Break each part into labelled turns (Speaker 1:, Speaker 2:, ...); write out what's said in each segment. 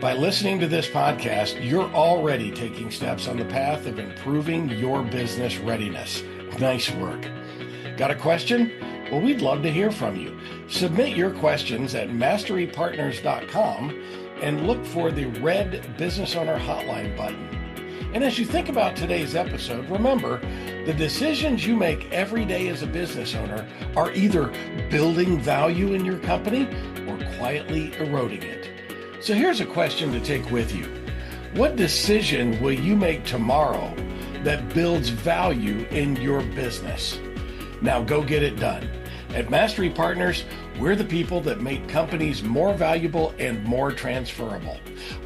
Speaker 1: By listening to this podcast, you're already taking steps on the path of improving your business readiness. Nice work. Got a question? Well, we'd love to hear from you. Submit your questions at masterypartners.com and look for the red Business Owner Hotline button. And as you think about today's episode, remember, the decisions you make every day as a business owner are either building value in your company or quietly eroding it. So here's a question to take with you. What decision will you make tomorrow that builds value in your business? Now go get it done. At Mastery Partners, we're the people that make companies more valuable and more transferable.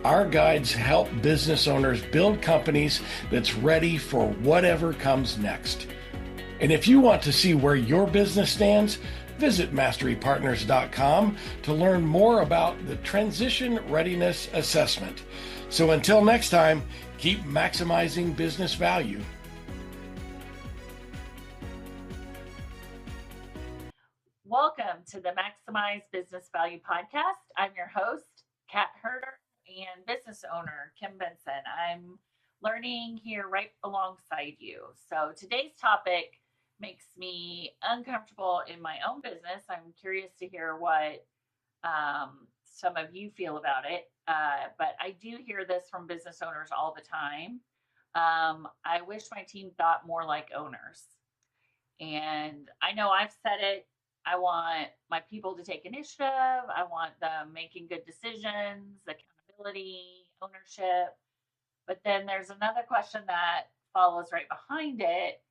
Speaker 1: Our guides help business owners build companies that's ready for whatever comes next. And if you want to see where your business stands, visit masterypartners.com to learn more about the Transition Readiness Assessment. So until next time, keep maximizing business value.
Speaker 2: Welcome to the Maximize Business Value podcast. I'm your host, Kat Herder, and business owner, Kim Bentson. I'm learning here right alongside you. So today's topic makes me uncomfortable in my own business. I'm curious to hear what some of you feel about it. But I do hear this from business owners all the time. I wish my team thought more like owners. And I know I've said it. I want my people to take initiative. I want them making good decisions, accountability, ownership. But then there's another question that follows right behind it.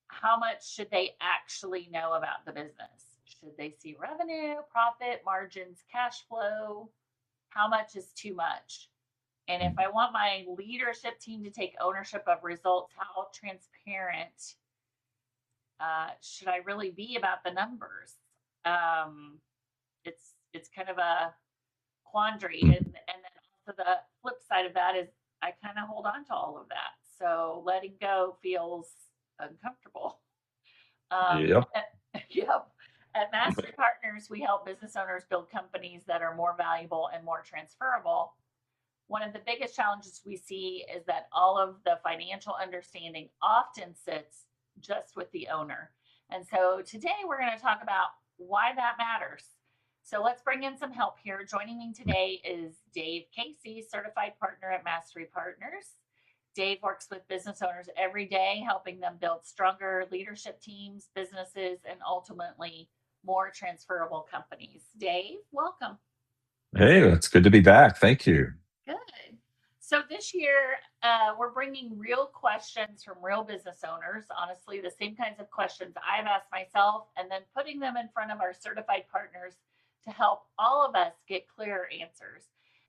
Speaker 2: How much should they actually know about the business? Should they see revenue, profit, margins, cash flow? How much is too much? And if I want my leadership team to take ownership of results, how transparent should I really be about the numbers? It's kind of a quandary, and then also the flip side of that is I kind of hold on to all of that. So letting go feels uncomfortable.
Speaker 3: Yep.
Speaker 2: Yep. At Mastery Partners, we help business owners build companies that are more valuable and more transferable. One of the biggest challenges we see is that all of the financial understanding often sits just with the owner. And so today we're going to talk about why that matters. So let's bring in some help here. Joining me today is Dave Casey, certified partner at Mastery Partners. Dave works with business owners every day, helping them build stronger leadership teams, businesses, and ultimately more transferable companies. Dave, welcome.
Speaker 3: Hey, it's good to be back. Thank you.
Speaker 2: Good. So this year, we're bringing real questions from real business owners, honestly, the same kinds of questions I've asked myself, and then putting them in front of our certified partners to help all of us get clearer answers.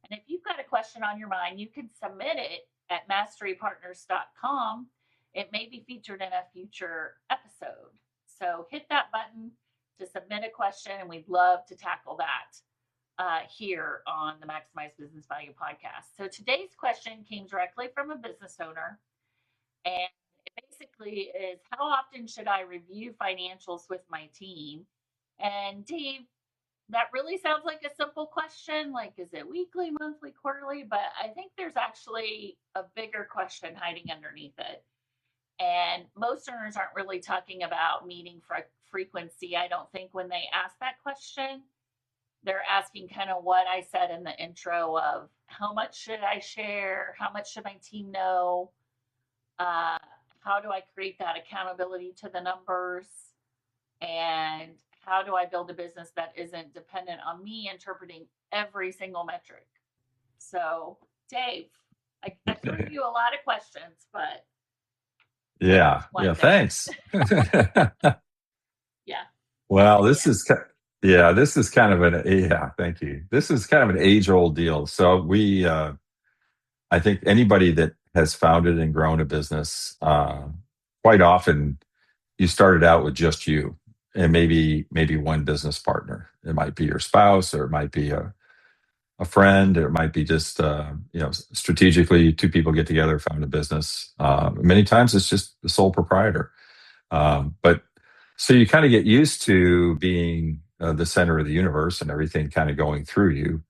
Speaker 2: And if you've got a question on your mind, you can submit it at masterypartners.com. It may be featured in a future episode. So hit that button to submit a question, and we'd love to tackle that here on the Maximize Business Value podcast. So today's question came directly from a business owner, and it basically is, how often should I review financials with my team? And Dave, that really sounds like a simple question, like is it weekly, monthly, quarterly? But I think there's actually a bigger question hiding underneath it. And most owners aren't really talking about meeting frequency. I don't think when they ask that question, they're asking kind of what I said in the intro of how much should I share? How much should my team know? How do I create that accountability to the numbers? And how do I build a business that isn't dependent on me interpreting every single metric? So, Dave, I threw you a lot of questions, but
Speaker 3: Yeah, thanks.
Speaker 2: Yeah.
Speaker 3: Well, this is kind of thank you. This is kind of an age-old deal. So I think anybody that has founded and grown a business, quite often you started out with just you and maybe one business partner. It might be your spouse, or it might be a friend, or it might be just strategically two people get together, found a business. Many times it's just the sole proprietor. But so you kind of get used to being the center of the universe and everything kind of going through you.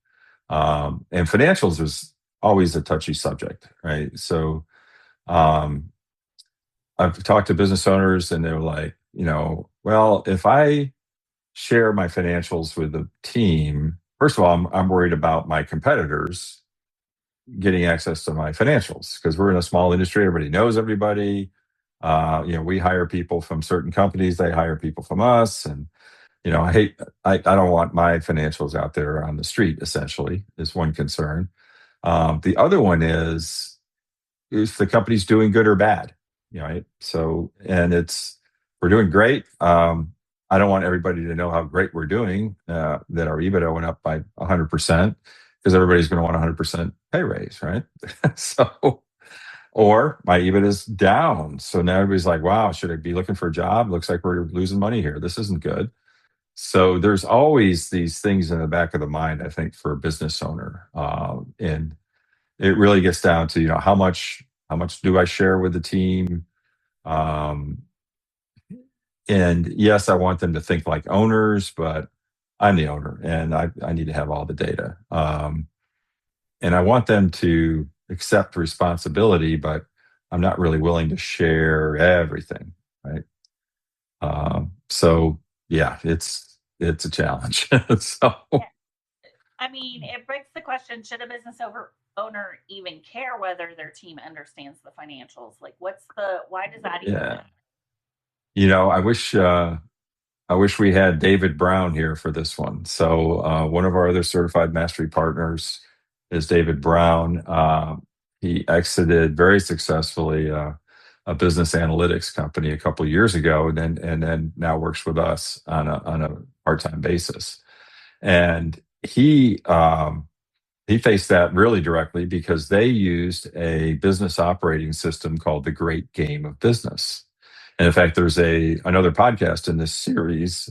Speaker 3: And financials is always a touchy subject, right? So I've talked to business owners and they're like, well, if I share my financials with the team, first of all, I'm worried about my competitors getting access to my financials because we're in a small industry. Everybody knows everybody. We hire people from certain companies. They hire people from us. And, I don't want my financials out there on the street, essentially, is one concern. The other one is if the company's doing good or bad, right? So, and we're doing great. I don't want everybody to know how great we're doing, that our EBITDA went up by 100%, because everybody's going to want 100% pay raise, right? So, or my EBITDA is down. So now everybody's like, wow, should I be looking for a job? Looks like we're losing money here. This isn't good. So there's always these things in the back of the mind, I think, for a business owner. And it really gets down to, how much do I share with the team? And yes, I want them to think like owners, but I'm the owner and I need to have all the data. And I want them to accept responsibility, but I'm not really willing to share everything, right? So yeah, it's a challenge. So
Speaker 2: I mean, it begs the question: should a business owner even care whether their team understands the financials? Like, why does that even
Speaker 3: yeah,
Speaker 2: matter?
Speaker 3: I wish we had David Brown here for this one. So one of our other certified mastery partners is David Brown. He exited very successfully a business analytics company a couple of years ago, and then now works with us on a part-time basis. And he faced that really directly because they used a business operating system called the Great Game of Business. And in fact, there's another podcast in this series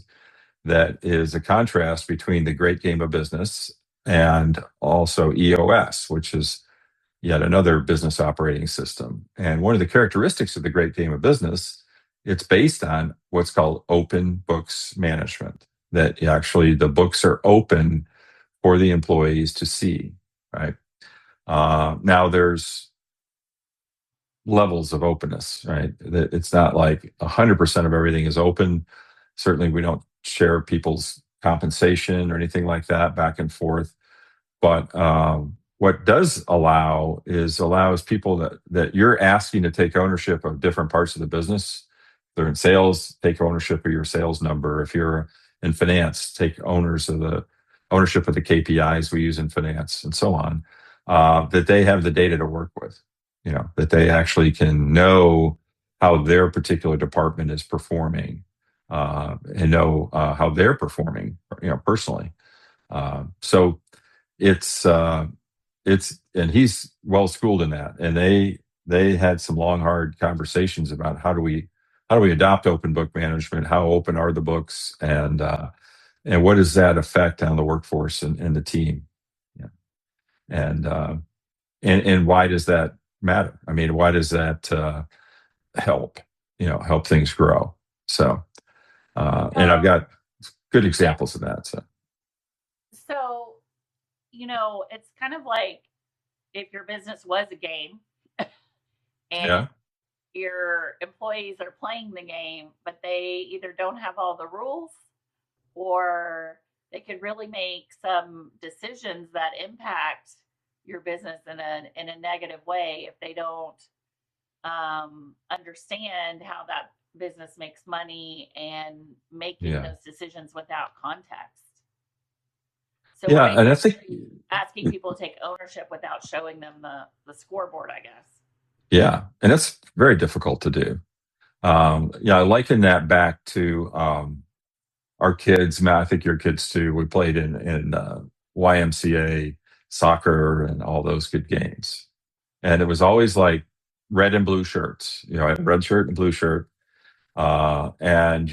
Speaker 3: that is a contrast between the Great Game of Business and also EOS, which is yet another business operating system. And one of the characteristics of the Great Game of Business, it's based on what's called open books management, that actually the books are open for the employees to see, right? Now there's levels of openness, right? It's not like 100% of everything is open. Certainly we don't share people's compensation or anything like that back and forth. But what does allows people that you're asking to take ownership of different parts of the business. If they're in sales, take ownership of your sales number. If you're in finance, take ownership of the KPIs we use in finance and so on, that they have the data to work with, that they actually can know how their particular department is performing, and know how they're performing, personally. So and he's well schooled in that, and they had some long, hard conversations about how do we adopt open book management, how open are the books, and what does that affect on the workforce and the team, yeah. And why does that matter? I mean, why does that help things grow? So and I've got good examples of that. So
Speaker 2: it's kind of like if your business was a game and
Speaker 3: yeah.
Speaker 2: your employees are playing the game, but they either don't have all the rules, or they could really make some decisions that impact your business in a negative way if they don't understand how that business makes money and making those decisions without context. So
Speaker 3: yeah, and I think
Speaker 2: asking people to take ownership without showing them the scoreboard, I guess.
Speaker 3: Yeah, and that's very difficult to do. I liken that back to our kids. I think your kids too. We played in YMCA soccer and all those good games, and it was always like red and blue shirts. I had a red shirt and blue shirt, and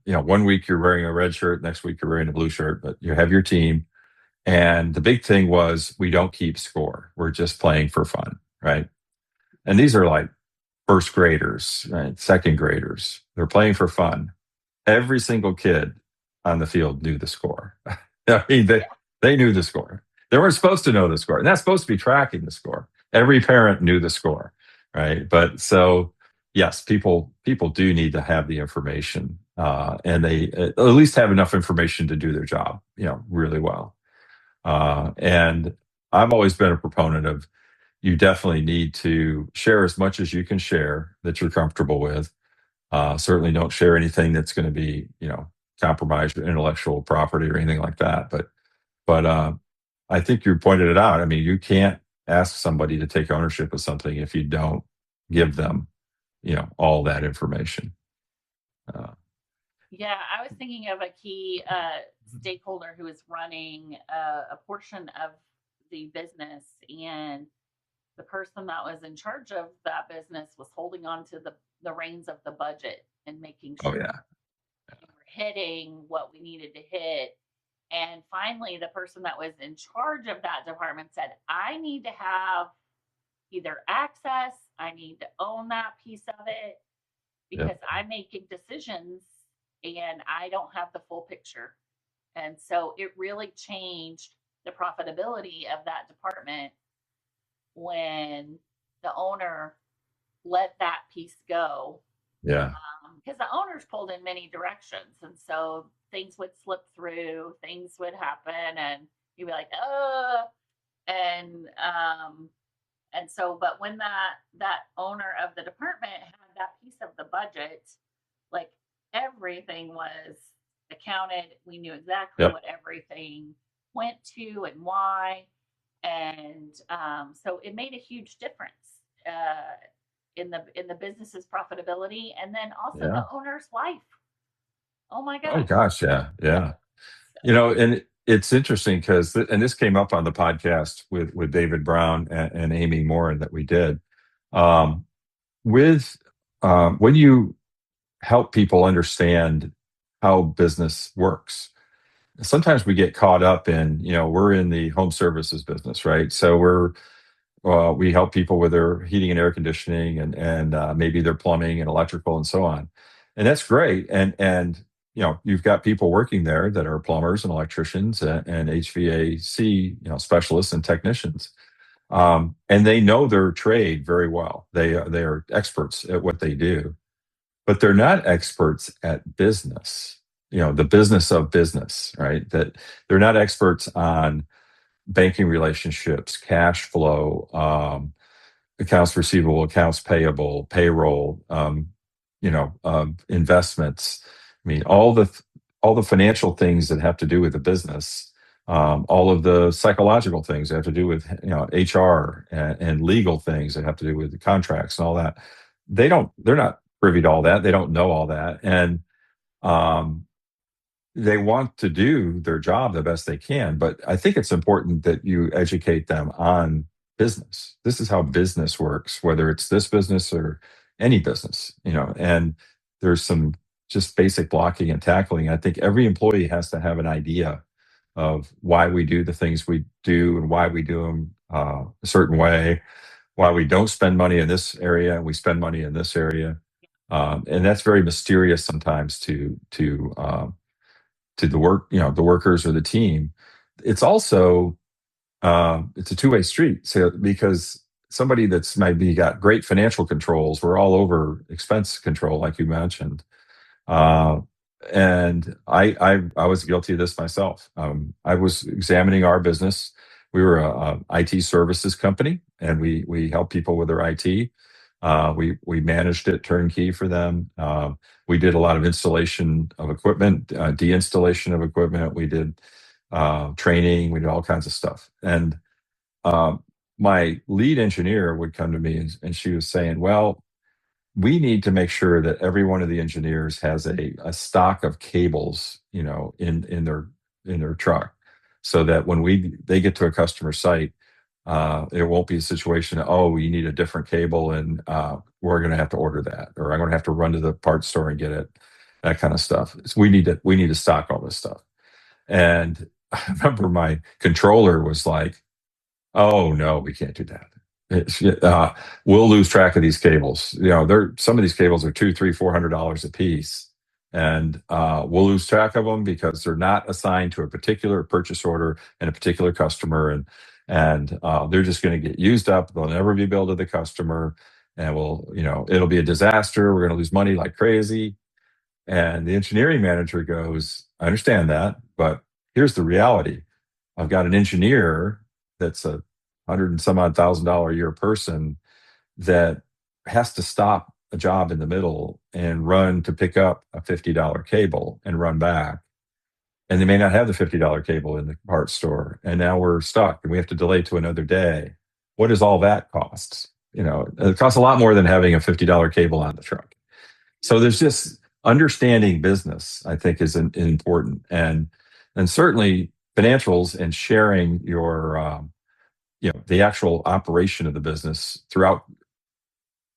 Speaker 3: one week you're wearing a red shirt, next week you're wearing a blue shirt, but you have your team. And the big thing was we don't keep score. We're just playing for fun, right? And these are like first graders, right? Second graders. They're playing for fun. Every single kid on the field knew the score. I mean, they knew the score. They weren't supposed to know the score, and that's supposed to be tracking the score. Every parent knew the score, right? But so yes, people do need to have the information, and they at least have enough information to do their job, really well. And I've always been a proponent of, you definitely need to share as much as you can share that you're comfortable with. Certainly don't share anything that's going to be, compromise your intellectual property or anything like that. But I think you pointed it out. I mean, you can't ask somebody to take ownership of something if you don't give them, all that information.
Speaker 2: Yeah, I was thinking of a key stakeholder who is running a portion of the business, and the person that was in charge of that business was holding on to the reins of the budget and making
Speaker 3: Oh
Speaker 2: sure
Speaker 3: yeah.
Speaker 2: we were hitting what we needed to hit. And finally, the person that was in charge of that department said, I need to have either access, I need to own that piece of it, because
Speaker 3: Yep.
Speaker 2: I'm making decisions and I don't have the full picture. And so it really changed the profitability of that department when the owner let that piece go,
Speaker 3: Yeah.
Speaker 2: because the owners pulled in many directions, and so things would slip through, things would happen, and you'd be like, and so, but when that owner of the department had that piece of the budget, like everything was accounted, we knew exactly
Speaker 3: Yep.
Speaker 2: what everything went to and why, and so it made a huge difference in the business's profitability, and then also
Speaker 3: Yeah.
Speaker 2: the owner's life. Oh my
Speaker 3: Oh
Speaker 2: gosh.
Speaker 3: gosh. Yeah. Yeah.
Speaker 2: So,
Speaker 3: And it's interesting because, and this came up on the podcast with David Brown and Amy Morin that we did, with when you help people understand how business works. Sometimes we get caught up in, we're in the home services business, right? So we help people with their heating and air conditioning and maybe their plumbing and electrical and so on, and that's great. And you've got people working there that are plumbers and electricians and HVAC specialists and technicians, and they know their trade very well. They are experts at what they do, but they're not experts at business. The business of business, right? That they're not experts on banking relationships, cash flow, accounts receivable, accounts payable, payroll, investments. I mean, all the financial things that have to do with the business, all of the psychological things that have to do with HR and legal things that have to do with the contracts and all that. They're not privy to all that. They don't know all that, and they want to do their job the best they can. But I think it's important that you educate them on business. This is how business works, whether it's this business or any business, and there's some just basic blocking and tackling. I think every employee has to have an idea of why we do the things we do and why we do them a certain way, why we don't spend money in this area and we spend money in this area. And that's very mysterious sometimes to the the workers or the team. It's also it's a two-way street. So because somebody that's maybe got great financial controls, we're all over expense control, like you mentioned. And I was guilty of this myself. I was examining our business. We were a IT services company, and we help people with their IT. We managed it turnkey for them. We did a lot of installation of equipment, deinstallation of equipment. We did training. We did all kinds of stuff. And my lead engineer would come to me, and she was saying, "Well, we need to make sure that every one of the engineers has a stock of cables, in their truck, so that when they get to a customer site, it won't be a situation of, oh, you need a different cable, and we're going to have to order that, or I'm going to have to run to the parts store and get it, that kind of stuff. So we need to stock all this stuff." And I remember my controller was like, "Oh no, we can't do that. We'll lose track of these cables. Some of these cables are $200, $300, $400 a piece. And we'll lose track of them because they're not assigned to a particular purchase order and a particular customer, and they're just going to get used up. They'll never be billed to the customer, and it'll be a disaster. We're going to lose money like crazy. And the engineering manager goes, I understand that, but here's the reality. I've got an engineer that's a hundred and some odd $1,000 a year person that has to stop a job in the middle and run to pick up a $50 cable and run back. And they may not have the $50 cable in the parts store. And now we're stuck and we have to delay to another day. What does all that cost? It costs a lot more than having a $50 cable on the truck. So there's just understanding business, I think, is important. And certainly financials and sharing your, the actual operation of the business throughout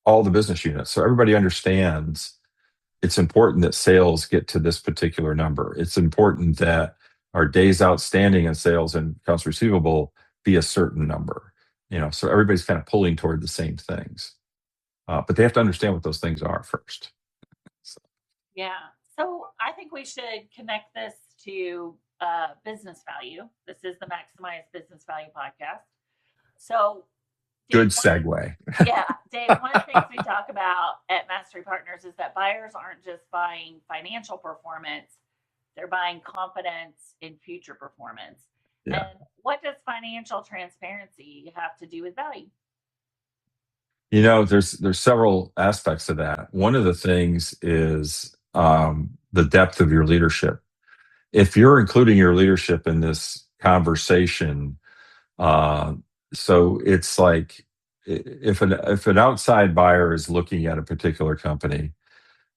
Speaker 3: all the business units. So everybody understands it's important that sales get to this particular number. It's important that our days outstanding in sales and accounts receivable be a certain number. So everybody's kind of pulling toward the same things. But they have to understand what those things are first.
Speaker 2: Yeah. So I think we should connect this to business value. This is the Maximize Business Value podcast. So
Speaker 3: good segue.
Speaker 2: Yeah, Dave, one of the things we talk about at Mastery Partners is that buyers aren't just buying financial performance, they're buying confidence in future performance. Yeah. And what does financial transparency have to do with value?
Speaker 3: There's several aspects of that. One of the things is the depth of your leadership. If you're including your leadership in this conversation, so it's like if an outside buyer is looking at a particular company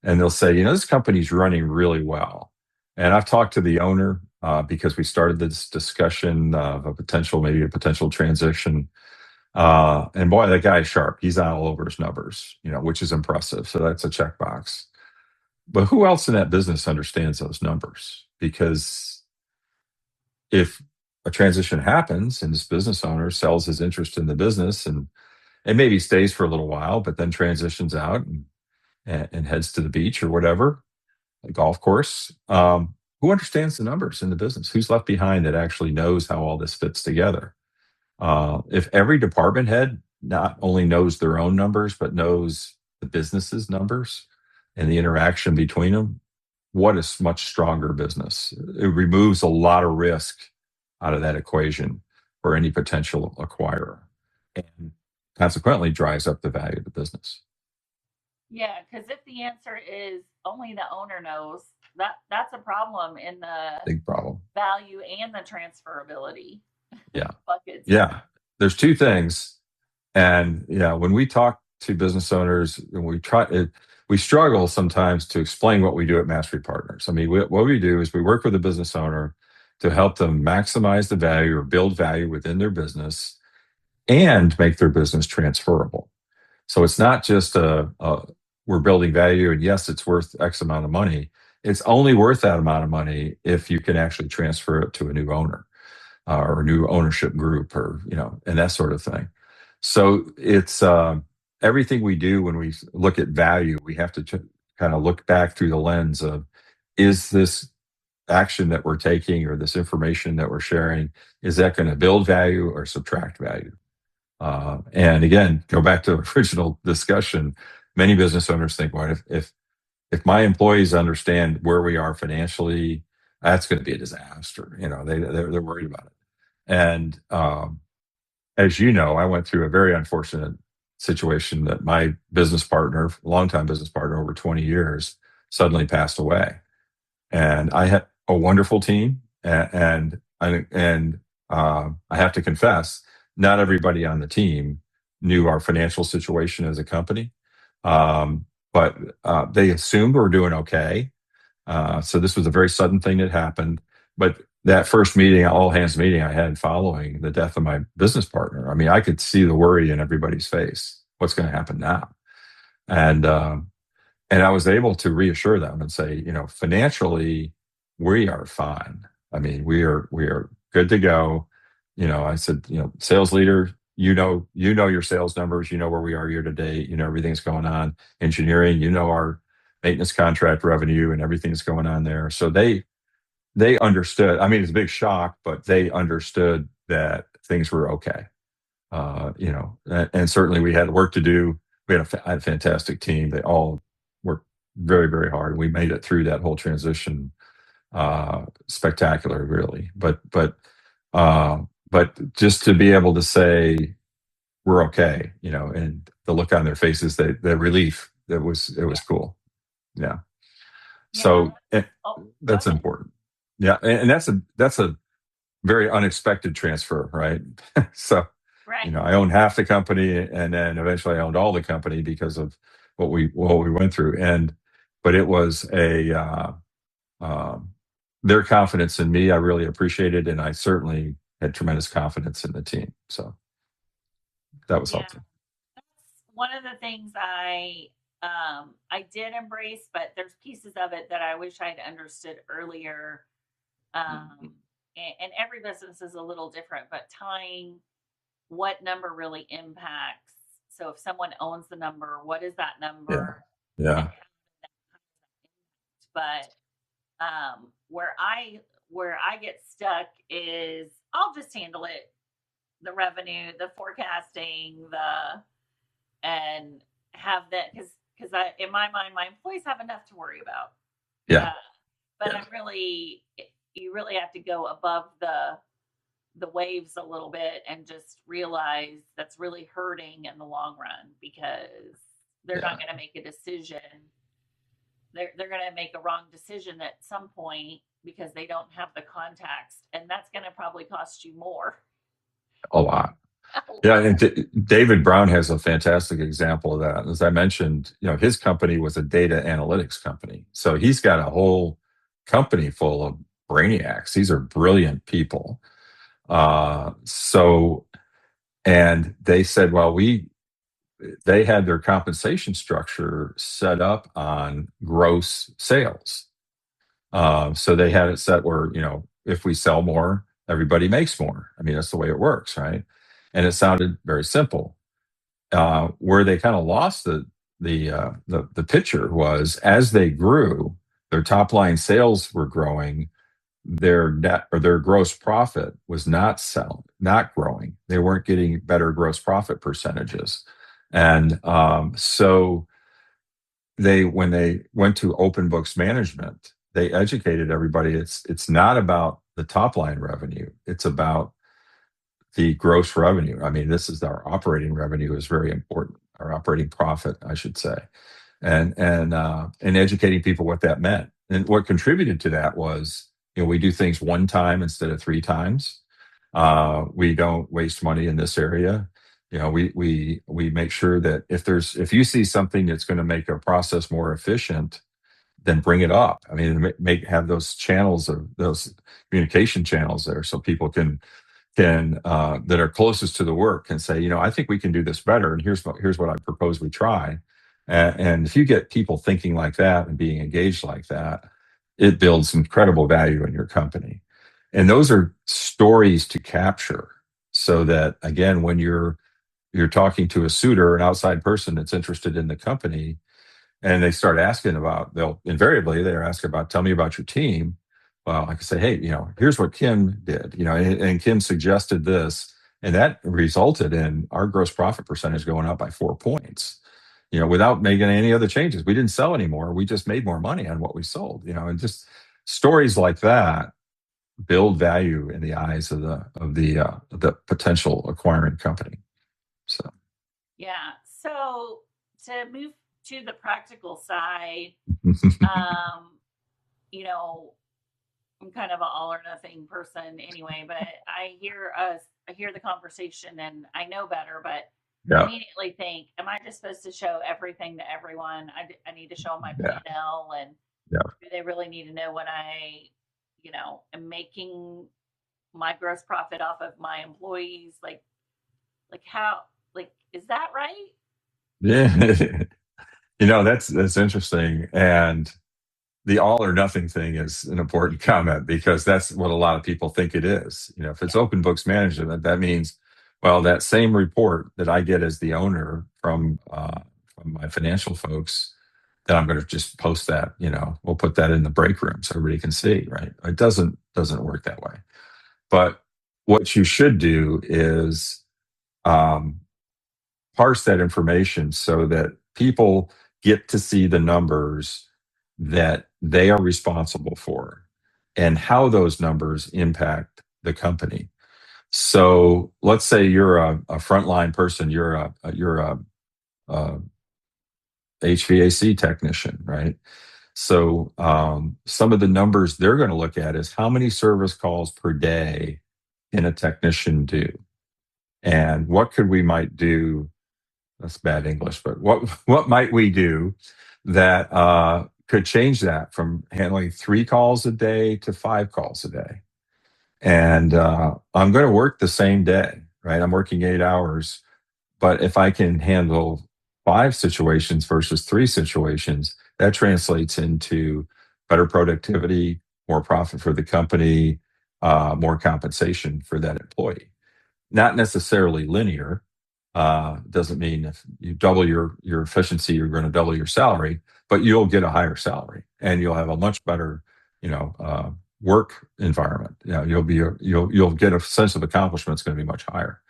Speaker 3: and they'll say, this company's running really well. And I've talked to the owner because we started this discussion of a potential transition. And boy, that guy's sharp. He's all over his numbers, which is impressive. So that's a checkbox. But who else in that business understands those numbers? Because if a transition happens and this business owner sells his interest in the business and maybe stays for a little while, but then transitions out and heads to the beach or whatever, a golf course, who understands the numbers in the business? Who's left behind that actually knows how all this fits together? If every department head not only knows their own numbers, but knows the business's numbers and the interaction between them, what a much stronger business. It removes a lot of risk out of that equation for any potential acquirer and consequently drives up the value of the business.
Speaker 2: Yeah, because if the answer is only the owner knows, that's a problem in the
Speaker 3: big problem
Speaker 2: value and the transferability.
Speaker 3: Yeah.
Speaker 2: buckets.
Speaker 3: Yeah. There's two things. And when we talk to business owners and we struggle sometimes to explain what we do at Mastery Partners. I mean, what we do is we work with a business owner to help them maximize the value or build value within their business and make their business transferable. So it's not just we're building value and yes, it's worth X amount of money. It's only worth that amount of money if you can actually transfer it to a new owner or a new ownership group or, and that sort of thing. So it's everything we do when we look at value, we have to kind of look back through the lens of, is this action that we're taking or this information that we're sharing, is that going to build value or subtract value? And again, go back to the original discussion. Many business owners think, well, if my employees understand where we are financially, that's going to be a disaster. They're worried about it. And as you know, I went through a very unfortunate situation that my business partner, longtime business partner over 20 years, suddenly passed away. And I had a wonderful team, and I have to confess, not everybody on the team knew our financial situation as a company, but they assumed we were doing okay. So this was a very sudden thing that happened. But that first meeting, all hands meeting I had following the death of my business partner, I mean, I could see the worry in everybody's face. What's going to happen now? And I was able to reassure them and say, financially, we are fine. I mean, we are good to go. I said, sales leader, you know your sales numbers, where we are year to date, everything's going on. Engineering, our maintenance contract revenue and everything that's going on there. So they understood. I mean, it's a big shock, but they understood that things were okay. And certainly we had work to do. We had a fantastic team. They all worked very, very hard. We made it through that whole transition spectacular, really. But just to be able to say we're okay, and the look on their faces, the relief, it was cool. Yeah. So that's important. Yeah, and that's a very unexpected transfer, right? So,
Speaker 2: Right.
Speaker 3: I owned half the company, and then eventually I owned all the company because of what we went through. But it was their confidence in me. I really appreciated, and I certainly had tremendous confidence in the team. So that was helpful.
Speaker 2: That's one of the things I did embrace, but there's pieces of it that I wish I'd understood earlier. And every business is a little different, but tying what number really impacts. So if someone owns the number, what is that number?
Speaker 3: Yeah.
Speaker 2: But where I get stuck is I'll just handle it. The revenue, the forecasting, and have that because in my mind, my employees have enough to worry about.
Speaker 3: Yeah.
Speaker 2: But you really have to go above the waves a little bit and just realize that's really hurting in the long run because they're not going to make a decision. They're going to make a wrong decision at some point because they don't have the context, and that's going to probably cost you more.
Speaker 3: A lot. Yeah, and David Brown has a fantastic example of that. As I mentioned, his company was a data analytics company. So he's got a whole company full of brainiacs. These are brilliant people. And they said, well, they had their compensation structure set up on gross sales. So they had it set where, if we sell more, everybody makes more. I mean, that's the way it works, right? And it sounded very simple. Where they kind of lost the picture was as they grew, their top line sales were growing, their net or their gross profit was not growing. They weren't getting better gross profit percentages. And so when they went to open books management, they educated everybody. It's not about the top line revenue. It's about the gross revenue. I mean, this is our operating revenue is very important. Our operating profit, I should say, and educating people what that meant. And what contributed to that was, we do things one time instead of three times. We don't waste money in this area. We make sure that if you see something that's going to make a process more efficient, then bring it up. I mean, have those channels of those communication channels there so people can that are closest to the work can say, I think we can do this better. And here's what I propose we try. And if you get people thinking like that and being engaged like that, it builds incredible value in your company. And those are stories to capture so that, again, when you're talking to a suitor, an outside person that's interested in the company, and they start asking they'll invariably ask about, tell me about your team. Well, I can say, hey, here's what Kim did, and Kim suggested this, and that resulted in our gross profit percentage going up by 4 points, without making any other changes. We didn't sell anymore. We just made more money on what we sold, and just stories like that build value in the eyes of the potential acquiring company. So,
Speaker 2: yeah. So to move to the practical side, I'm kind of an all or nothing person anyway, but I hear the conversation and I know better, but immediately think, am I just supposed to show everything to everyone? I need to show them my P&L, and do they really need to know what I, am making my gross profit off of my employees? Like how, is that right?
Speaker 3: Yeah. That's interesting. And the all or nothing thing is an important comment because that's what a lot of people think it is. If it's open books management, that means, well, that same report that I get as the owner from my financial folks, then I'm going to just post that, we'll put that in the break room so everybody can see, right? It doesn't work that way. But what you should do is um, parse that information so that people get to see the numbers that they are responsible for and how those numbers impact the company. So let's say you're a frontline person, you're a HVAC technician, right? So some of the numbers they're going to look at is how many service calls per day can a technician do, and what could we might do. That's bad English, but what might we do that could change that from handling 3 calls a day to 5 calls a day? And I'm going to work the same day, right? I'm working 8 hours, but if I can handle 5 situations versus 3 situations, that translates into better productivity, more profit for the company, more compensation for that employee. Not necessarily linear. Doesn't mean if you double your efficiency, you're going to double your salary, but you'll get a higher salary and you'll have a much better, work environment. You'll get a sense of accomplishment. It's going to be much higher.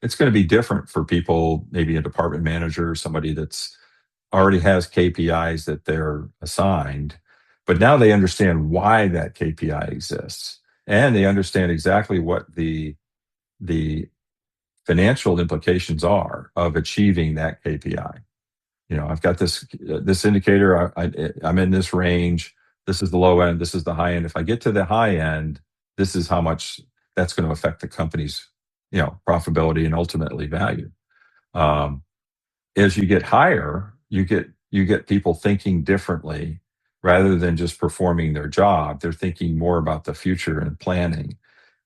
Speaker 3: It's going to be different for people, maybe a department manager, somebody that's already has KPIs that they're assigned, but now they understand why that KPI exists, and they understand exactly what the financial implications are of achieving that KPI. I've got this indicator. I'm in this range. This is the low end. This is the high end. If I get to the high end, this is how much that's going to affect the company's profitability and ultimately value. As you get higher, you get people thinking differently rather than just performing their job. They're thinking more about the future and planning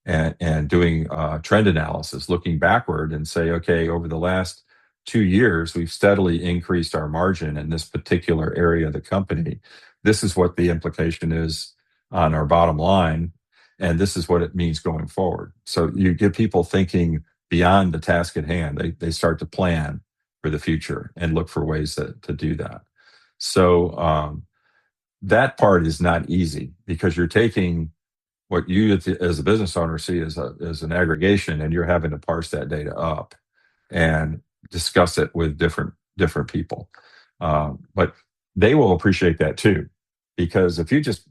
Speaker 3: and doing trend analysis, looking backward and say, okay, over the last 2 years, we've steadily increased our margin in this particular area of the company. This is what the implication is on our bottom line, and this is what it means going forward. So you get people thinking beyond the task at hand. They start to plan for the future and look for ways to do that. So that part is not easy because you're taking what you as a business owner see as an aggregation, and you're having to parse that data up and discuss it with different people. But they will appreciate that too, because if you just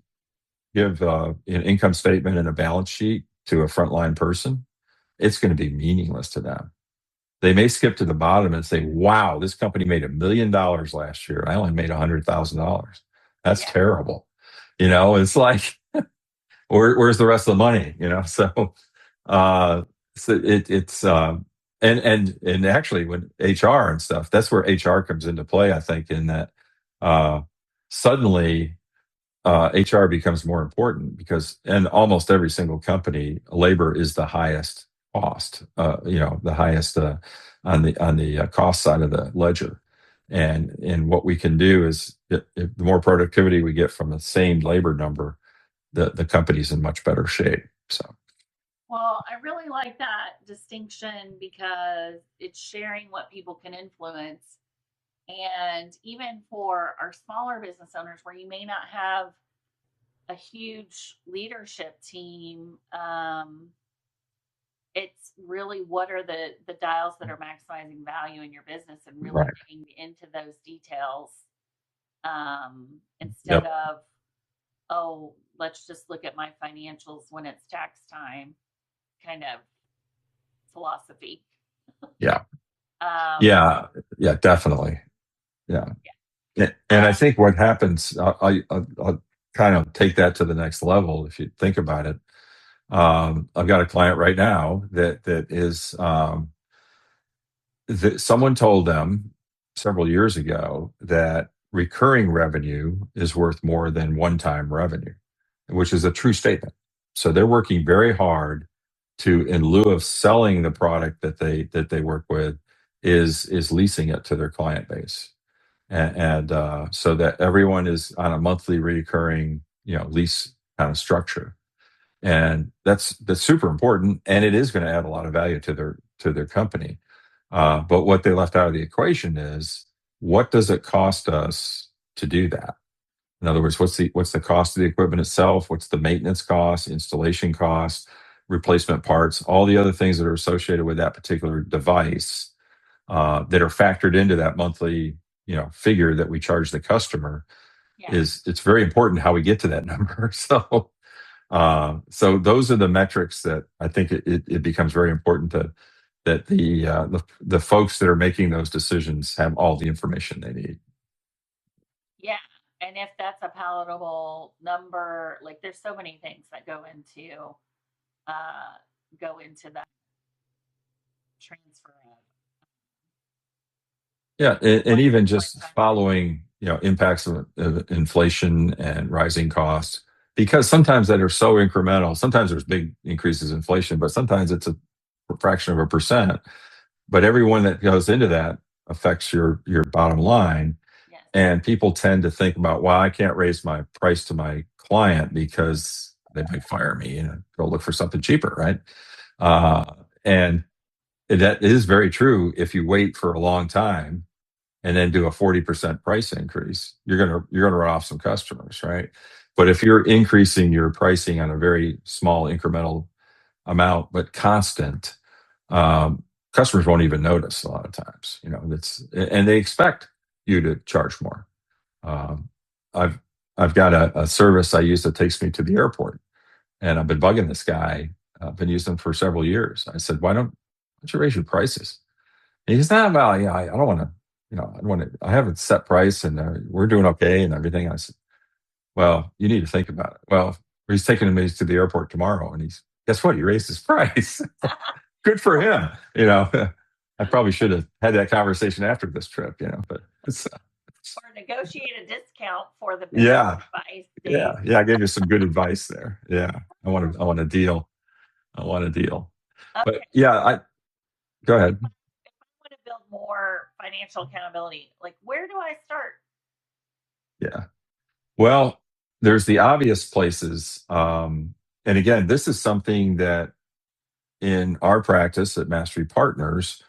Speaker 3: give an income statement and a balance sheet to a frontline person, it's going to be meaningless to them. They may skip to the bottom and say, wow, this company made $1 million last year. I only made $100,000. That's terrible. It's like, where's the rest of the money? So it's and actually when HR and stuff, that's where HR comes into play, I think, in that suddenly HR becomes more important because in almost every single company, labor is the highest cost, the highest on the cost side of the ledger. And what we can do is if the more productivity we get from the same labor number, the company's in much better shape. So,
Speaker 2: well, I really like that distinction because it's sharing what people can influence. And even for our smaller business owners where you may not have a huge leadership team, it's really what are the dials that are maximizing value in your business and really getting into those details instead of, oh, let's just look at my financials when it's tax time kind of philosophy.
Speaker 3: Yeah, definitely. Yeah. And I think what happens, I'll kind of take that to the next level. If you think about it, I've got a client right now that is, that someone told them several years ago that recurring revenue is worth more than one-time revenue, which is a true statement. So they're working very hard to, in lieu of selling the product that they work with, is leasing it to their client base, and so that everyone is on a monthly recurring lease kind of structure, and that's super important, and it is going to add a lot of value to their company. But what they left out of the equation is, what does it cost us to do that. In other words, what's the cost of the equipment itself? What's the maintenance cost, installation cost, replacement parts, all the other things that are associated with that particular device that are factored into that monthly, figure that we charge the customer.
Speaker 2: Yeah.
Speaker 3: It's very important how we get to that number. So those are the metrics that I think it becomes very important that the folks that are making those decisions have all the information they need.
Speaker 2: Yeah. And if that's a palatable number, like there's so many things that go into that transfer of.
Speaker 3: Yeah, and even just following, impacts of inflation and rising costs, because sometimes that are so incremental. Sometimes there's big increases in inflation, but sometimes it's a fraction of a percent. But everyone that goes into that affects your bottom line.
Speaker 2: Yes.
Speaker 3: And people tend to think about, well, I can't raise my price to my client because they might fire me and go look for something cheaper, right? And that is very true. If you wait for a long time and then do a 40% price increase, you're gonna run off some customers, right? But if you're increasing your pricing on a very small incremental amount but constant, customers won't even notice a lot of times. And they expect you to charge more. I've got a service I use that takes me to the airport, and I've been bugging this guy. I've been using them for several years. I said, why don't you raise your prices? And he goes, nah, well, I don't want to, I have a set price and we're doing okay and everything. I said, well, you need to think about it. Well, he's taking me to the airport tomorrow, and guess what? He raised his price. Good for him. I probably should have had that conversation after this trip, but it's,
Speaker 2: or negotiate a discount for the
Speaker 3: yeah,
Speaker 2: advice.
Speaker 3: Yeah. I gave you some good advice there. Yeah. I want a deal.
Speaker 2: Okay.
Speaker 3: But yeah, go ahead.
Speaker 2: If I want to build more financial accountability, like where do I start?
Speaker 3: Yeah. Well, there's the obvious places. And again, this is something that in our practice at Mastery Partners,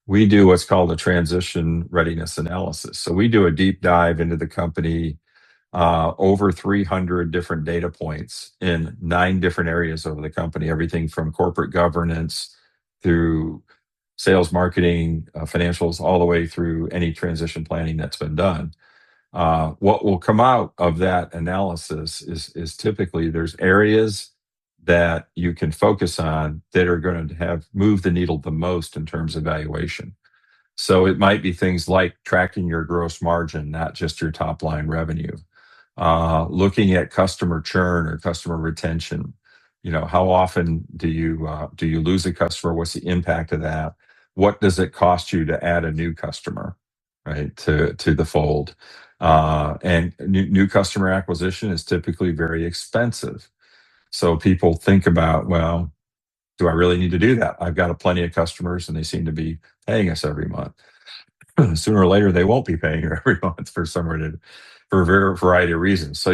Speaker 3: we do what's called a transition readiness analysis. So we do a deep dive into the company, over 300 different data points in 9 different areas of the company, everything from corporate governance through sales, marketing, financials, all the way through any transition planning that's been done. What will come out of that analysis is typically there's areas that you can focus on that are going to have moved the needle the most in terms of valuation. So it might be things like tracking your gross margin, not just your top line revenue. Looking at customer churn or customer retention. How often do you lose a customer? What's the impact of that? What does it cost you to add a new customer, right, to the fold? And new customer acquisition is typically very expensive. So people think about, well, do I really need to do that? I've got plenty of customers and they seem to be paying us every month. Sooner or later, they won't be paying you every month for a variety of reasons. So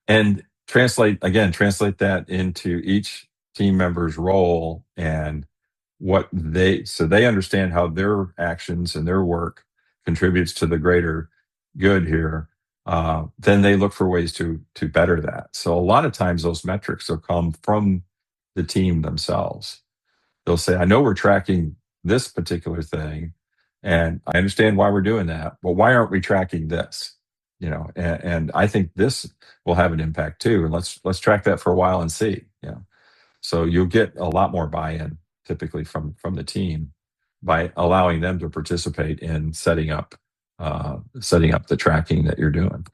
Speaker 3: and translate that into each team member's role and so they understand how their actions and their work contributes to the greater good here. Then they look for ways to better that. So a lot of times those metrics will come from the team themselves. They'll say, I know we're tracking this particular thing, and I understand why we're doing that, but why aren't we tracking this? And I think this will have an impact too. And let's track that for a while and see. So you'll get a lot more buy-in typically from the team by allowing them to participate in setting up the tracking that you're doing.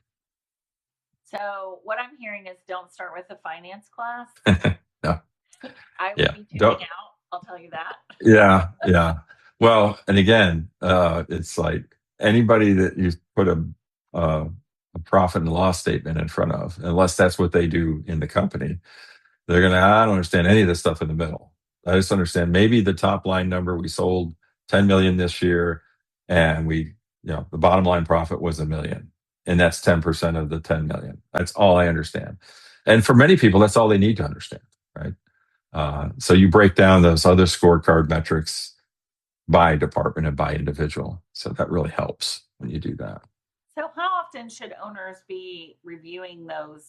Speaker 2: So what I'm hearing is don't start with the finance class.
Speaker 3: No.
Speaker 2: I will be tuning out. I'll tell you that.
Speaker 3: Yeah. Well, and again, it's like anybody that you put a profit and loss statement in front of, unless that's what they do in the company, I don't understand any of this stuff in the middle. I just understand maybe the top line number, we sold 10 million this year, and the bottom line profit was $1 million, and that's 10% of the 10 million. That's all I understand. And for many people, that's all they need to understand, right? So you break down those other scorecard metrics by department and by individual. So that really helps when you do that.
Speaker 2: So how often should owners be reviewing those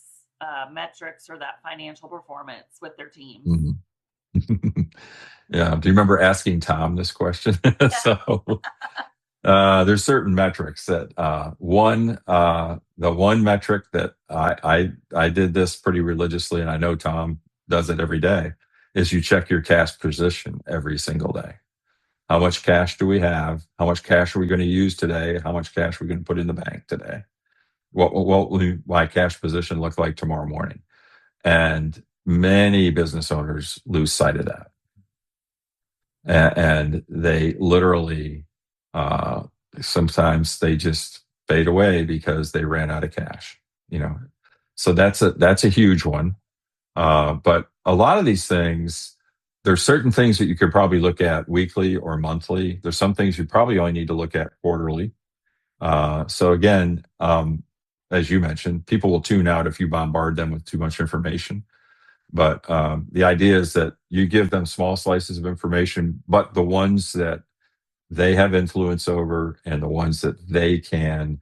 Speaker 2: metrics or that financial performance with their teams?
Speaker 3: Yeah. Do you remember asking Tom this question? So there's certain metrics that the one metric that I did this pretty religiously, and I know Tom does it every day, is you check your cash position every single day. How much cash do we have? How much cash are we going to use today? How much cash are we going to put in the bank today? What will my cash position look like tomorrow morning? And many business owners lose sight of that. And they literally, sometimes they just fade away because they ran out of cash, So that's a huge one. But a lot of these things, there's certain things that you could probably look at weekly or monthly. There's some things you probably only need to look at quarterly. So again, as you mentioned, people will tune out if you bombard them with too much information. But the idea is that you give them small slices of information, but the ones that they have influence over and the ones that they can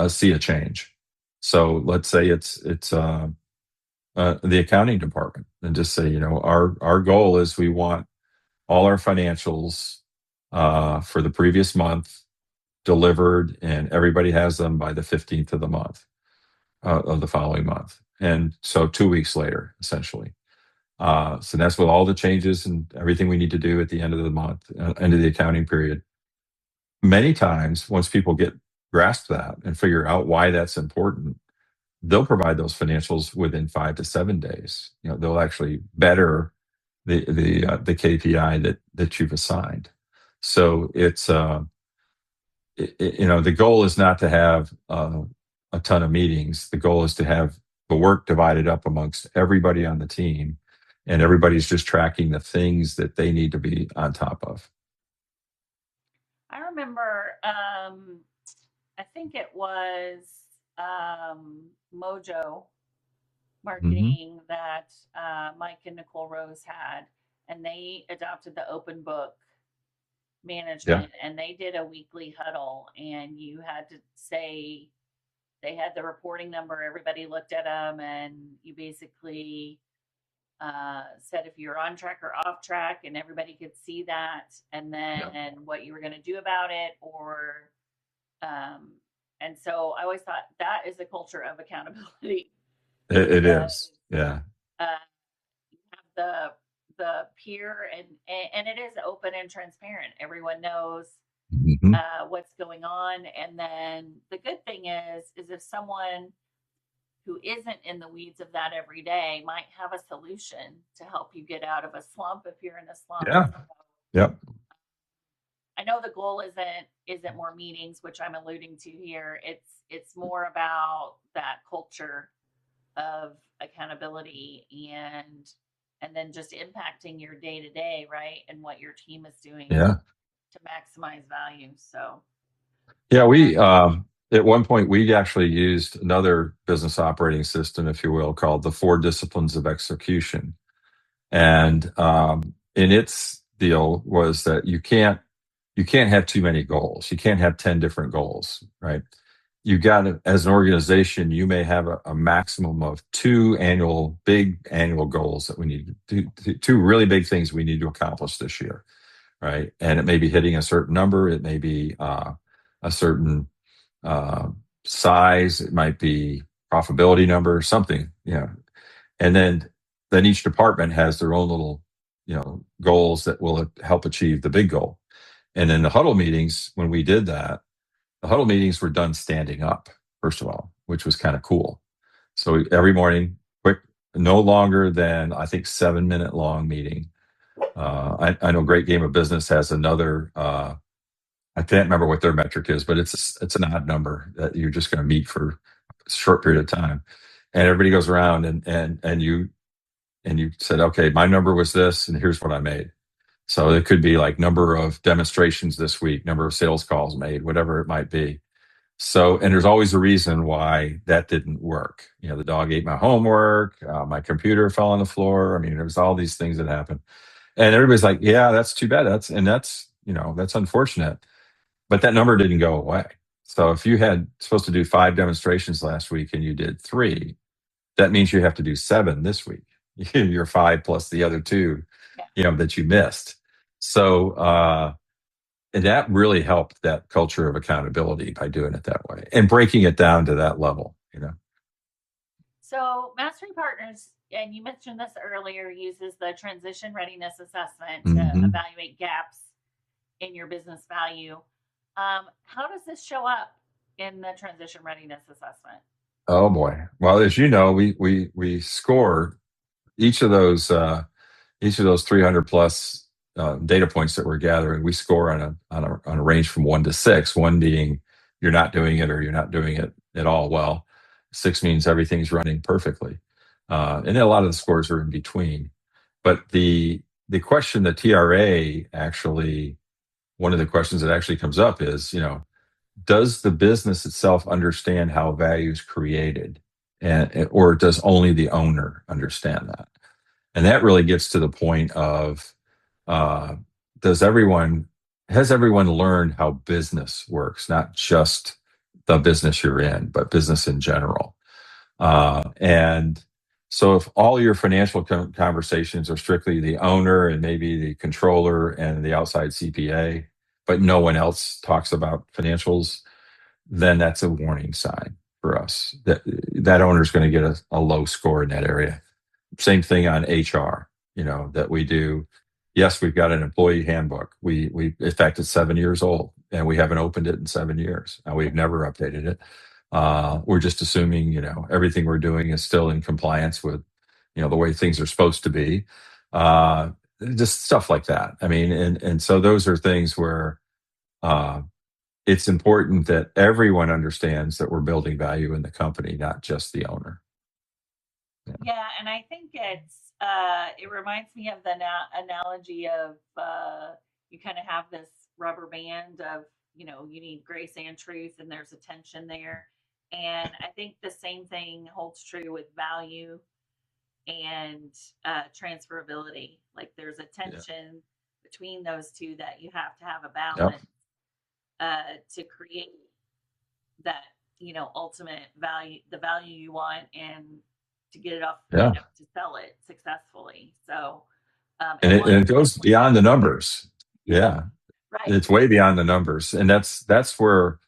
Speaker 3: see a change. So let's say it's the accounting department, and just say, our goal is we want all our financials for the previous month delivered, and everybody has them by the 15th of the month of the following month. And so 2 weeks later, essentially. So that's with all the changes and everything we need to do at the end of the month, end of the accounting period. Many times, once people grasp that and figure out why that's important, they'll provide those financials within 5 to 7 days. They'll actually better the KPI that you've assigned. So it's the goal is not to have a ton of meetings. The goal is to have the work divided up amongst everybody on the team, and everybody's just tracking the things that they need to be on top of.
Speaker 2: I remember, I think it was Mojo Marketing that Mike and Nicole Rose had, and they adopted the open book management, and they did a weekly huddle, and you had to say, they had the reporting number, everybody looked at them, and you basically said if you're on track or off track, and everybody could see that, and then what you were going to do about it, or and so I always thought that is a culture of accountability.
Speaker 3: It is, yeah.
Speaker 2: You have the peer, and it is open and transparent. Everyone knows what's going on, and then the good thing is if someone who isn't in the weeds of that every day might have a solution to help you get out of a slump if you're in a slump.
Speaker 3: Yeah. Yep.
Speaker 2: I know the goal isn't more meetings, which I'm alluding to here. It's more about that culture of accountability and then just impacting your day to day, right? And what your team is doing to maximize value. So
Speaker 3: yeah, we at one point we actually used another business operating system, if you will, called the 4 Disciplines of Execution. And in its deal was that you can't have too many goals. You can't have 10 different goals, right? You got to, as an organization, you may have a maximum of 2 big annual goals that we need to do, 2 really big things we need to accomplish this year, right? And it may be hitting a certain number. It may be a certain size. It might be profitability number, something, And then each department has their own little, goals that will help achieve the big goal. And in the huddle meetings, when we did that, the huddle meetings were done standing up, first of all, which was kind of cool. So every morning, quick, no longer than, I think, 7-minute long meeting. I know Great Game of Business has another, I can't remember what their metric is, but it's an odd number that you're just going to meet for a short period of time. And everybody goes around and you said, okay, my number was this, and here's what I made. So it could be like number of demonstrations this week, number of sales calls made, whatever it might be. So, and there's always a reason why that didn't work. The dog ate my homework, my computer fell on the floor. I mean, there was all these things that happened. And everybody's like, yeah, that's too bad. That's unfortunate. But that number didn't go away. So if you had supposed to do 5 demonstrations last week and you did 3, that means you have to do 7 this week. Your 5 plus the other 2, that you missed. So and that really helped that culture of accountability by doing it that way and breaking it down to that level.
Speaker 2: So Mastery Partners, and you mentioned this earlier, uses the transition readiness assessment to
Speaker 3: Mm-hmm.
Speaker 2: evaluate gaps in your business value. How does this show up in the transition readiness assessment?
Speaker 3: Oh boy! Well, as you know, we score each of those 300 plus data points that we're gathering. We score on a range from 1 to 6. 1 being you're not doing it or you're not doing it at all well. 6 means everything's running perfectly, and then a lot of the scores are in between. But the question, the TRA actually, one of the questions that actually comes up is, does the business itself understand how value is created, or does only the owner understand that? And that really gets to the point of, uh, has everyone learned how business works, not just the business you're in, but business in general? And so if all your financial conversations are strictly the owner and maybe the controller and the outside CPA, but no one else talks about financials, then that's a warning sign for us that owner is going to get a low score in that area. Same thing on HR, that we do. Yes, we've got an employee handbook. We in fact, it's 7 years old and we haven't opened it in 7 years. Now we've never updated it. We're just assuming, everything we're doing is still in compliance with, the way things are supposed to be. Just stuff like that. I mean, and so those are things where, it's important that everyone understands that we're building value in the company, not just the owner.
Speaker 2: Yeah, and I think it reminds me of the analogy of you kind of have this rubber band of, you need grace and truth, and there's a tension there. And I think the same thing holds true with value and transferability. Like there's a tension between those two that you have to have a balance to create that, ultimate value, the value you want, and to get it off, to sell it successfully. So,
Speaker 3: and it goes beyond the numbers. Yeah.
Speaker 2: Right.
Speaker 3: It's way beyond the numbers. And that's where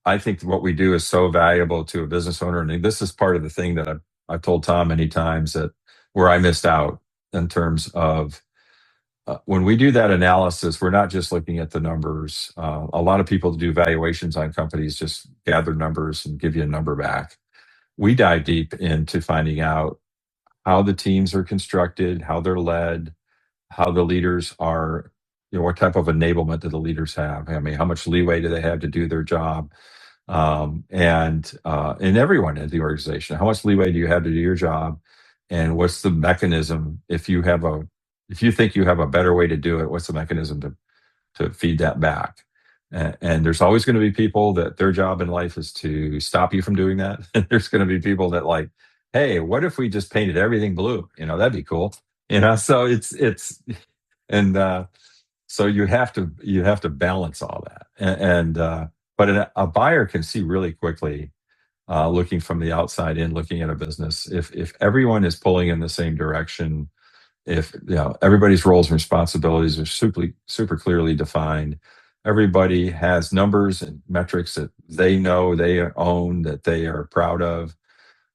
Speaker 3: I think what we do is so valuable to a business owner. And this is part of the thing that I've told Tom many times, that where I missed out in terms of when we do that analysis, we're not just looking at the numbers. A lot of people do valuations on companies, just gather numbers and give you a number back. We dive deep into finding out how the teams are constructed, how they're led, how the leaders are, what type of enablement do the leaders have? I mean, how much leeway do they have to do their job? And everyone in the organization, how much leeway do you have to do your job? And what's the mechanism? If you think you have a better way to do it, what's the mechanism to feed that back? And there's always going to be people that their job in life is to stop you from doing that. And there's going to be people that like, hey, what if we just painted everything blue? That'd be cool. So it's and so you have to balance all that. But a buyer can see really quickly, looking from the outside in, looking at a business, if everyone is pulling in the same direction, if everybody's roles and responsibilities are super clearly defined, everybody has numbers and metrics that they know they own, that they are proud of,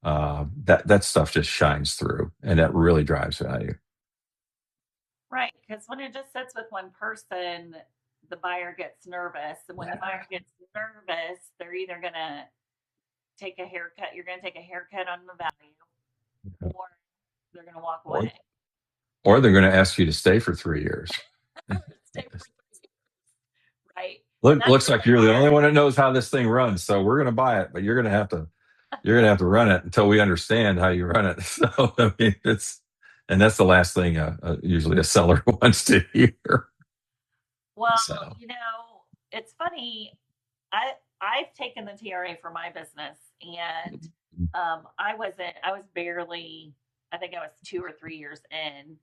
Speaker 3: that stuff just shines through, and that really drives value.
Speaker 2: Right, because when it just sits with one person, the buyer gets nervous, and when the buyer gets nervous, they're either going to take a haircut. You're going to take a haircut on the value, or they're going to walk away.
Speaker 3: Or they're going to ask you to stay for 3 years.
Speaker 2: Right.
Speaker 3: Looks like you're the only one that knows how this thing runs, so we're going to buy it, but you're going to have to run it until we understand how you run it. So I mean, and that's the last thing usually a seller wants to hear.
Speaker 2: Well, it's funny. I've taken the TRA for my business, and I was barely, I think I was 2 or 3 years in,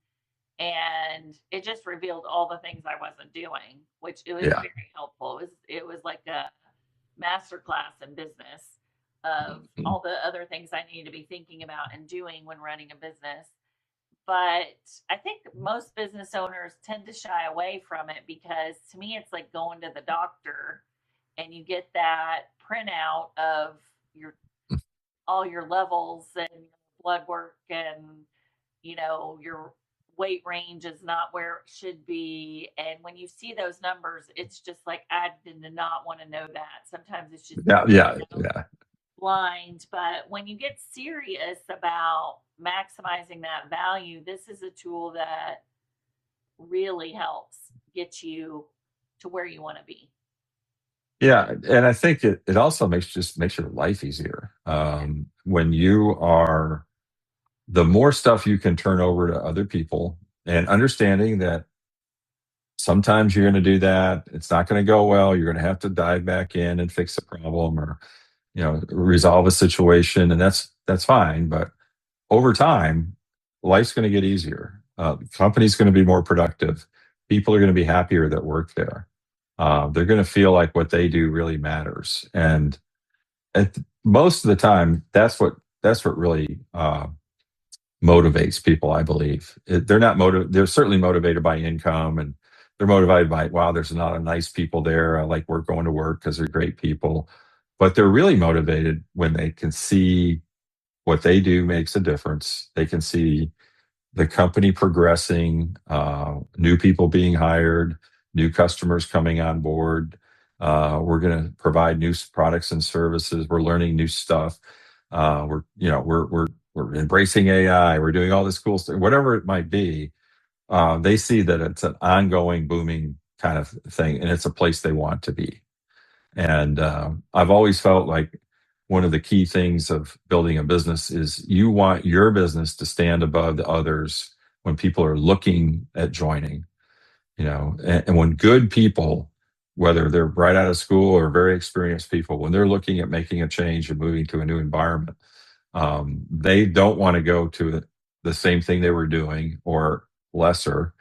Speaker 2: and it just revealed all the things I wasn't doing, which it was very helpful. It was like masterclass in business of all the other things I need to be thinking about and doing when running a business. But I think most business owners tend to shy away from it because to me, it's like going to the doctor and you get that printout of your all your levels and blood work and your weight range is not where it should be. And when you see those numbers, it's just like I did not want to know that. Sometimes it's just
Speaker 3: Yeah.
Speaker 2: blind. But when you get serious about maximizing that value, this is a tool that really helps get you to where you want to be.
Speaker 3: Yeah, and I think it also makes your life easier. When you are the more stuff you can turn over to other people, and understanding that sometimes you're going to do that, it's not going to go well. You're going to have to dive back in and fix a problem, or resolve a situation, and that's fine. But over time, life's going to get easier. The company's going to be more productive. People are going to be happier that work there. They're going to feel like what they do really matters. And most of the time, that's what really motivates people, I believe. They're not they're certainly motivated by income, and they're motivated by, wow, there's a lot of nice people there. I like going to work because they're great people. But they're really motivated when they can see what they do makes a difference. They can see the company progressing, new people being hired, new customers coming on board. We're going to provide new products and services. We're learning new stuff. We're embracing AI. We're doing all this cool stuff, whatever it might be. They see that it's an ongoing, booming kind of thing, and it's a place they want to be. And I've always felt like one of the key things of building a business is you want your business to stand above the others when people are looking at joining. And when good people, whether they're right out of school or very experienced people, when they're looking at making a change and moving to a new environment, they don't want to go to the same thing they were doing or lesser.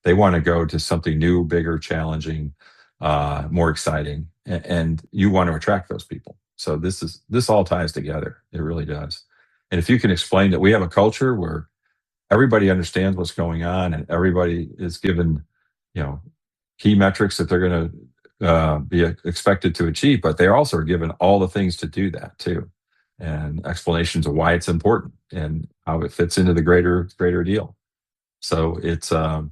Speaker 3: They want to go to something new, bigger, challenging, more exciting, and you want to attract those people. So this all ties together. It really does. And if you can explain that we have a culture where everybody understands what's going on and everybody is given, key metrics that they're going to be expected to achieve, but they also are given all the things to do that too, and explanations of why it's important and how it fits into the greater deal. So it's to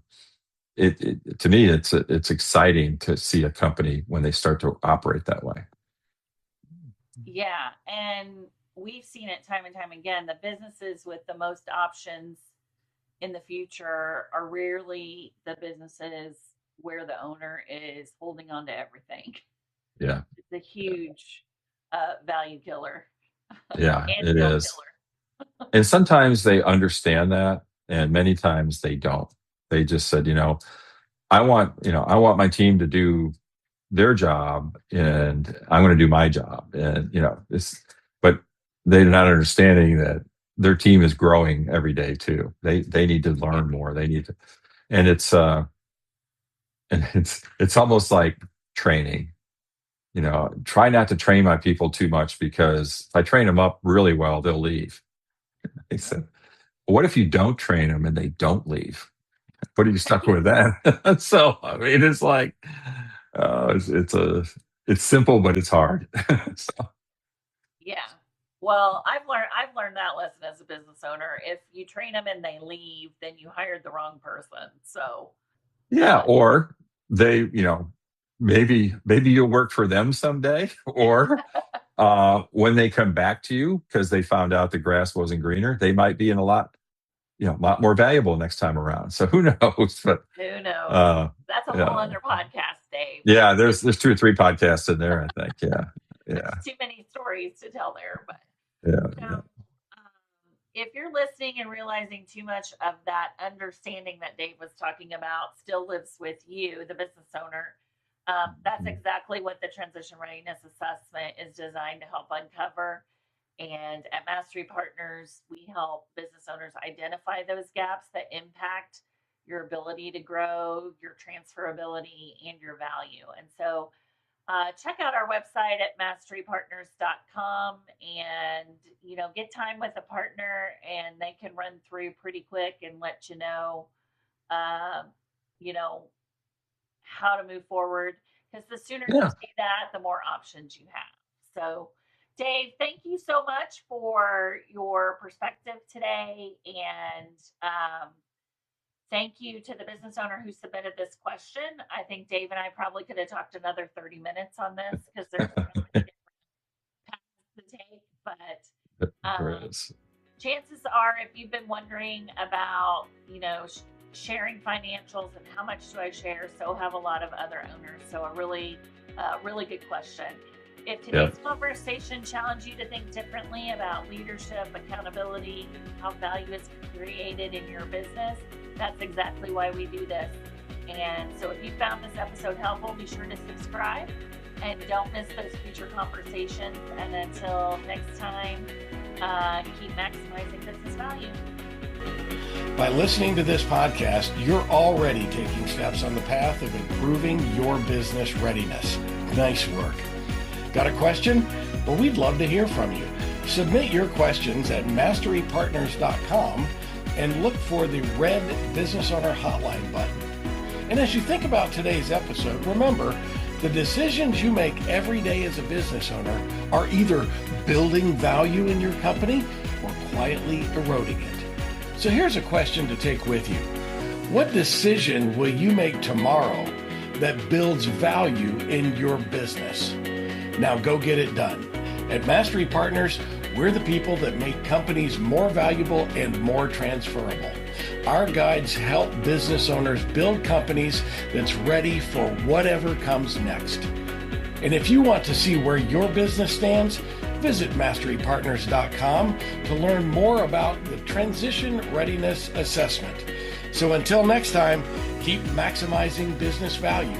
Speaker 3: me, it's exciting to see a company when they start to operate that way.
Speaker 2: Yeah, and we've seen it time and time again. The businesses with the most options in the future are rarely the businesses where the owner is holding on to everything.
Speaker 3: Yeah,
Speaker 2: it's a huge value killer.
Speaker 3: Yeah,
Speaker 2: and
Speaker 3: it is. Killer. And sometimes they understand that, and many times they don't. They just said, I want my team to do their job, and I'm going to do my job. And but they're not understanding that their team is growing every day too. They need to learn more. They need to, and it's almost like training. Try not to train my people too much, because if I train them up really well, they'll leave. They said, what if you don't train them and they don't leave? What are you stuck with then? So, I mean, it's like, it's simple, but it's hard. So.
Speaker 2: Yeah. Well, I've learned that lesson as a business owner. If you train them and they leave, then you hired the wrong person. So.
Speaker 3: Yeah. Or they, maybe you'll work for them someday, or when they come back to you because they found out the grass wasn't greener, they might be in a lot more valuable next time around. So who knows? But
Speaker 2: who knows? That's a whole other podcast, Dave.
Speaker 3: Yeah, there's 2 or 3 podcasts in there, I think. Yeah.
Speaker 2: There's too many stories to tell there, but
Speaker 3: yeah.
Speaker 2: If you're listening and realizing too much of that understanding that Dave was talking about still lives with you, the business owner, that's exactly what the transition readiness assessment is designed to help uncover. And at Mastery Partners, we help business owners identify those gaps that impact your ability to grow, your transferability, and your value. And so check out our website at masterypartners.com and, get time with a partner and they can run through pretty quick and let um, you know, how to move forward. Because the sooner you
Speaker 3: Yeah.
Speaker 2: do that, the more options you have. So, Dave, thank you so much for your perspective today. And thank you to the business owner who submitted this question. I think Dave and I probably could have talked another 30 minutes on this because there's so many different paths to take. But
Speaker 3: There is.
Speaker 2: chances are, if you've been wondering about, sharing financials and how much do I share, so have a lot of other owners. So a really good question. If today's conversation challenged you to think differently about leadership, accountability, how value is created in your business, that's exactly why we do this. And so if you found this episode helpful, be sure to subscribe and don't miss those future conversations. And until next time, keep maximizing business value.
Speaker 1: By listening to this podcast, you're already taking steps on the path of improving your business readiness. Nice work. Got a question? Well, we'd love to hear from you. Submit your questions at masterypartners.com and look for the red Business Owner Hotline button. And as you think about today's episode, remember, the decisions you make every day as a business owner are either building value in your company or quietly eroding it. So here's a question to take with you. What decision will you make tomorrow that builds value in your business? Now go get it done. At Mastery Partners, we're the people that make companies more valuable and more transferable. Our guides help business owners build companies that's ready for whatever comes next. And if you want to see where your business stands, visit masterypartners.com to learn more about the Transition Readiness Assessment. So until next time, keep maximizing business value